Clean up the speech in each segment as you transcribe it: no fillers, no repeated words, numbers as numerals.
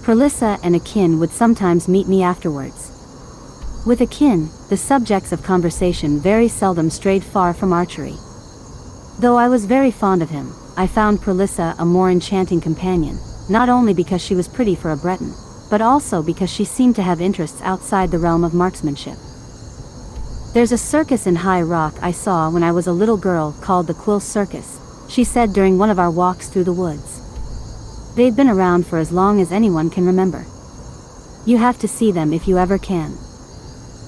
Perlissa and a kin would sometimes meet me afterwards. With a kin, the subjects of conversation very seldom strayed far from archery. Though I was very fond of him, I found Perlissa a more enchanting companion, not only because she was pretty for a Breton, but also because she seemed to have interests outside the realm of marksmanship. "There's a circus in High Rock I saw when I was a little girl called the Quill Circus," she said during one of our walks through the woods. "They've been around for as long as anyone can remember. You have to see them if you ever can.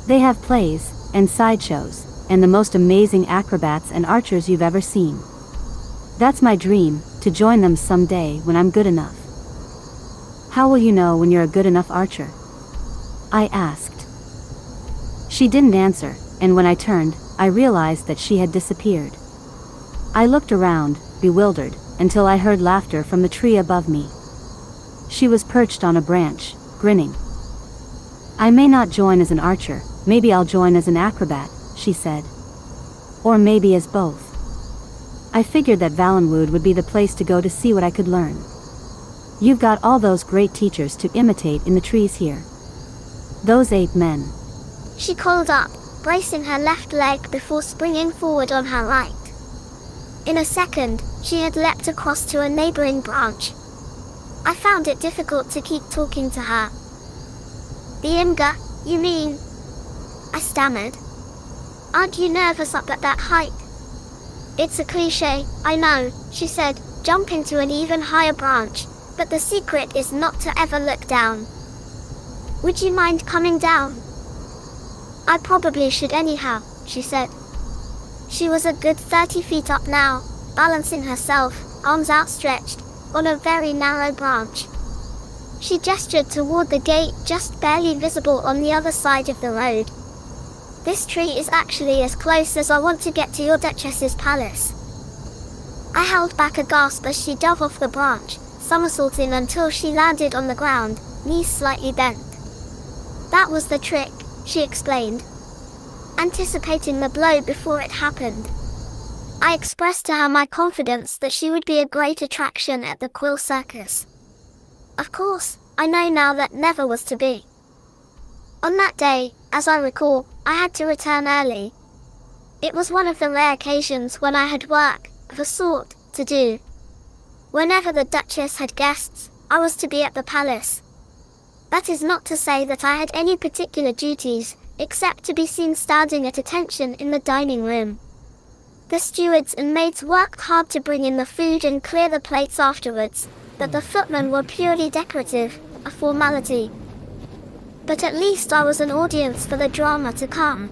They have plays, and sideshows, and the most amazing acrobats and archers you've ever seen. That's my dream, to join them someday when I'm good enough." "How will you know when you're a good enough archer?" I asked. She didn't answer, and when I turned, I realized that she had disappeared. I looked around, bewildered, until I heard laughter from the tree above me. She was perched on a branch, grinning. "I may not join as an archer, maybe I'll join as an acrobat," she said. "Or maybe as both." I figured that Valenwood would be the place to go to see what I could learn. "You've got all those great teachers to imitate in the trees here. Those 8 men." She called up, bracing her left leg before springing forward on her right. In a second, she had leapt across to a neighboring branch. I found it difficult to keep talking to her. "The Imga, you mean?" I stammered. "Aren't you nervous up at that height?" "It's a cliché, I know," she said, jumping to an even higher branch, "but the secret is not to ever look down. Would you mind coming down?" "I probably should anyhow," she said. She was a good 30 feet up now, balancing herself, arms outstretched, on a very narrow branch. She gestured toward the gate just barely visible on the other side of the road. "This tree is actually as close as I want to get to your Duchess's palace." I held back a gasp as she dove off the branch, somersaulting until she landed on the ground, knees slightly bent. "That was the trick," she explained, anticipating the blow before it happened. I expressed to her my confidence that she would be a great attraction at the Quill Circus. Of course, I know now that never was to be. On that day, as I recall, I had to return early. It was one of the rare occasions when I had work, of a sort, to do. Whenever the Duchess had guests, I was to be at the palace. That is not to say that I had any particular duties, except to be seen standing at attention in the dining room. The stewards and maids worked hard to bring in the food and clear the plates afterwards, but the footmen were purely decorative, a formality. But at least I was an audience for the drama to come.